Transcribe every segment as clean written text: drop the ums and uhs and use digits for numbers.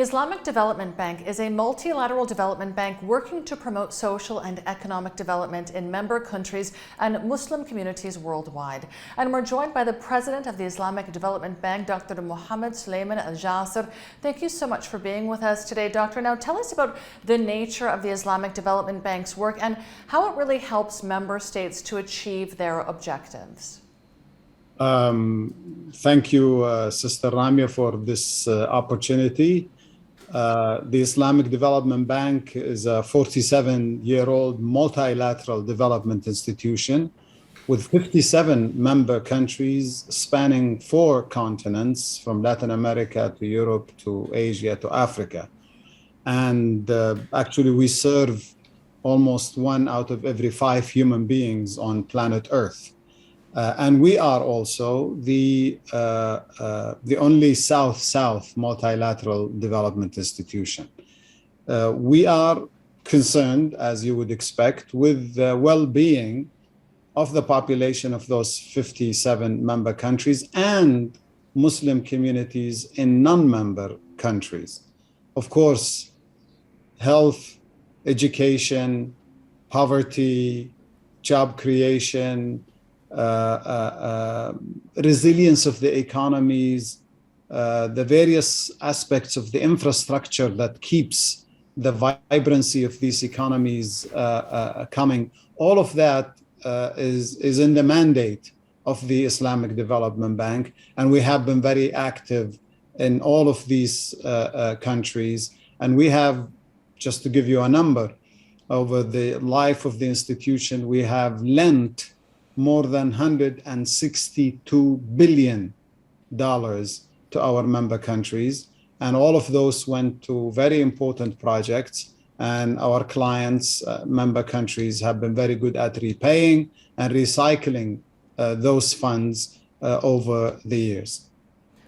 Islamic Development Bank is a multilateral development bank working to promote social and economic development in member countries and Muslim communities worldwide. And we're joined by the president of the Islamic Development Bank, Dr. Mohammed Suleiman Al-Jasser. Thank you so much for being with us today, Doctor. Now tell us about the nature of the Islamic Development Bank's work and how it really helps member states to achieve their objectives. Thank you, Sister Ramia, for this opportunity. The Islamic Development Bank is a 47-year-old multilateral development institution with 57 member countries spanning 4 continents, from Latin America to Europe to Asia to Africa. And actually, we serve almost 1 out of every 5 human beings on planet Earth. And we are also the only South-South multilateral development institution. We are concerned, as you would expect, with the well-being of the population of those 57 member countries and Muslim communities in non-member countries. Of course, health, education, poverty, job creation, resilience of the economies, the various aspects of the infrastructure that keeps the vibrancy of these economies coming. All of that is in the mandate of the Islamic Development Bank, and we have been very active in all of these countries. And we have, just to give you a number, over the life of the institution, we have lent more than $162 billion to our member countries. And all of those went to very important projects. And our clients, member countries, have been very good at repaying and recycling those funds over the years.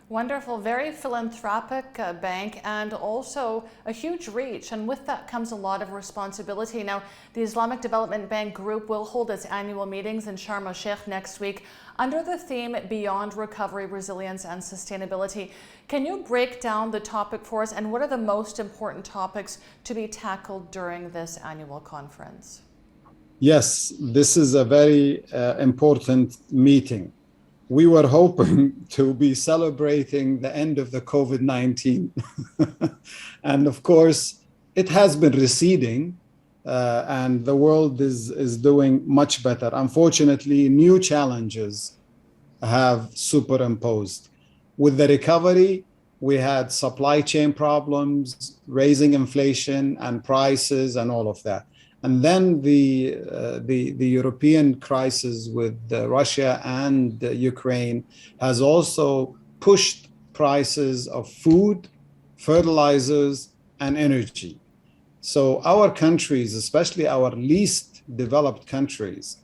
Wonderful, very philanthropic bank, and also a huge reach, and with that comes a lot of responsibility. Now, the Islamic Development Bank Group will hold its annual meetings in Sharm el-Sheikh next week under the theme Beyond Recovery, Resilience and Sustainability. Can you break down the topic for us, and what are the most important topics to be tackled during this annual conference? Yes, this is a very important meeting. We were hoping to be celebrating the end of the COVID-19. And of course, it has been receding and the world is doing much better. Unfortunately, new challenges have superimposed. With the recovery, we had supply chain problems, raising inflation and prices and all of that. And then the European crisis with Russia and Ukraine has also pushed prices of food, fertilizers, and energy. So our countries, especially our least developed countries,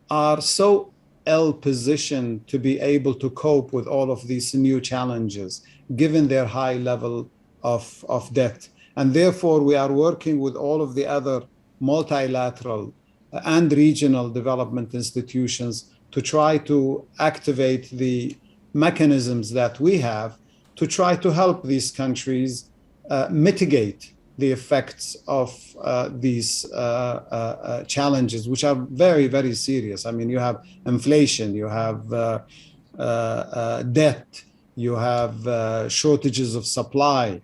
are so ill-positioned to be able to cope with all of these new challenges, given their high level of debt. And therefore, we are working with all of the other multilateral and regional development institutions to try to activate the mechanisms that we have to try to help these countries mitigate the effects of these challenges, which are very, very serious. I mean, you have inflation, you have debt, you have shortages of supply.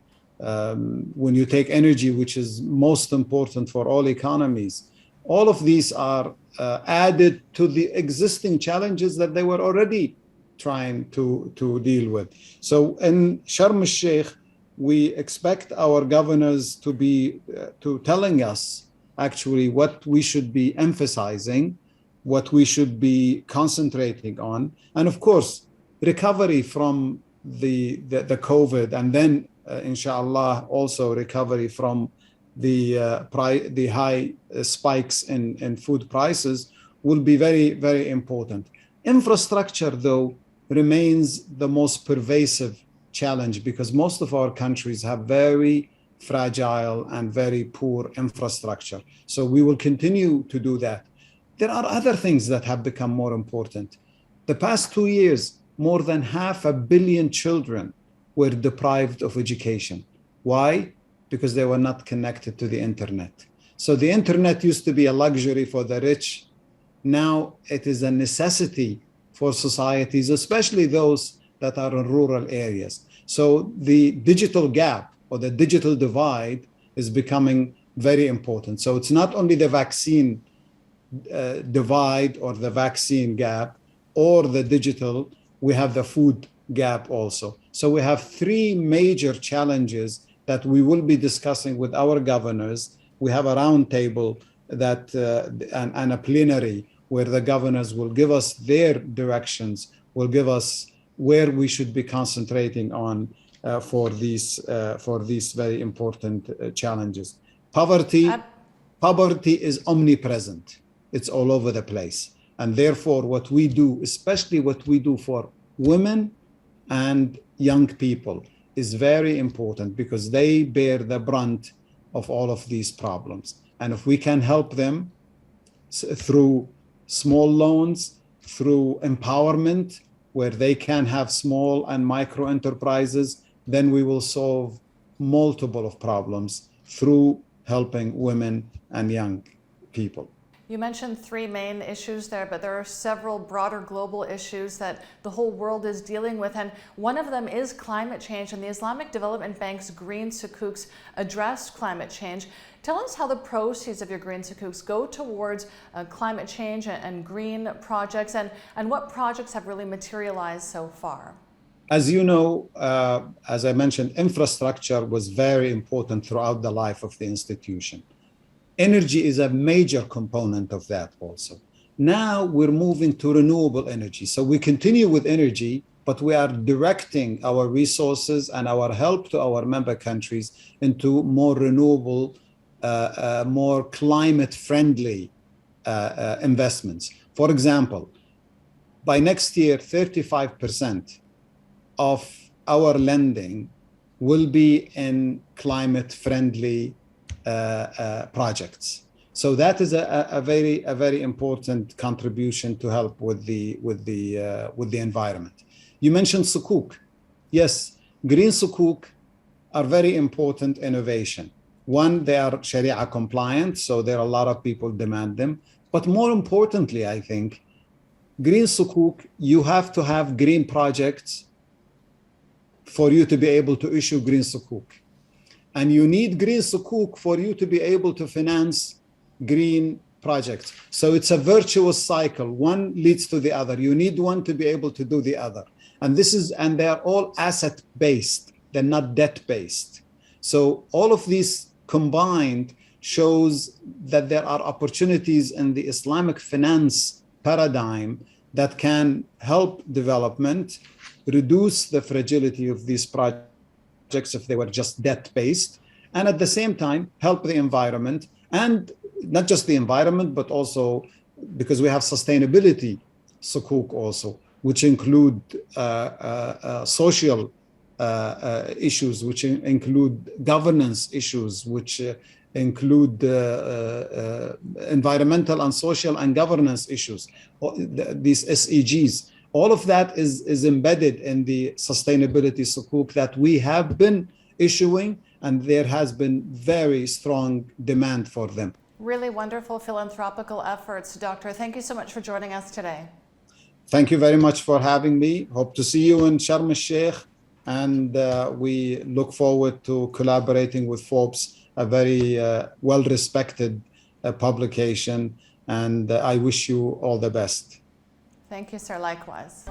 When you take energy, which is most important for all economies, all of these are added to the existing challenges that they were already trying to deal with. So in Sharm el-Sheikh, we expect our governors to be telling us actually what we should be emphasizing, what we should be concentrating on, and of course, recovery from the COVID, and then inshallah, also recovery from the high spikes in food prices will be very, very important. Infrastructure, though, remains the most pervasive challenge because most of our countries have very fragile and very poor infrastructure. So we will continue to do that. There are other things that have become more important. The past 2 years, more than 500 million children were deprived of education. Why? Because they were not connected to the internet. So the internet used to be a luxury for the rich. Now it is a necessity for societies, especially those that are in rural areas. So the digital gap or the digital divide is becoming very important. So it's not only the vaccine divide or the vaccine gap or the digital, we have the food gap also. So we have three major challenges that we will be discussing with our governors. We have a roundtable that and a plenary where the governors will give us their directions, will give us where we should be concentrating on for these very important challenges. Poverty is omnipresent. It's all over the place. And therefore, what we do, especially what we do for women and young people, is very important because they bear the brunt of all of these problems. And if we can help them through small loans, through empowerment, where they can have small and micro enterprises, then we will solve multiple of problems through helping women and young people. You mentioned three main issues there, but there are several broader global issues that the whole world is dealing with, and one of them is climate change, and the Islamic Development Bank's Green Sukuks address climate change. Tell us how the proceeds of your Green Sukuks go towards climate change and green projects, and what projects have really materialized so far. As you know, as I mentioned, infrastructure was very important throughout the life of the institution. Energy is a major component of that also. Now we're moving to renewable energy. So we continue with energy, but we are directing our resources and our help to our member countries into more renewable, more climate-friendly investments. For example, by next year, 35% of our lending will be in climate-friendly projects. So that is a very important contribution to help with the environment. You mentioned sukuk. Yes, green sukuk are very important innovation. One, they are Sharia compliant, so there are a lot of people demand them. But more importantly, I think, green sukuk, you have to have green projects for you to be able to issue green sukuk. And you need green sukuk for you to be able to finance green projects. So it's a virtuous cycle. One leads to the other. You need one to be able to do the other. And they are all asset-based. They're not debt-based. So all of these combined shows that there are opportunities in the Islamic finance paradigm that can help development, reduce the fragility of these projects if they were just debt-based, and at the same time help the environment, and not just the environment, but also because we have sustainability sukuk also, which include social issues, which include governance issues, which include environmental and social and governance issues, these SEGs. All of that is embedded in the sustainability sukuk that we have been issuing, and there has been very strong demand for them. Really wonderful philanthropical efforts, Doctor. Thank you so much for joining us today. Thank you very much for having me. Hope to see you in Sharm el-Sheikh, and we look forward to collaborating with Forbes, a very well-respected publication, and I wish you all the best. Thank you, sir. Likewise.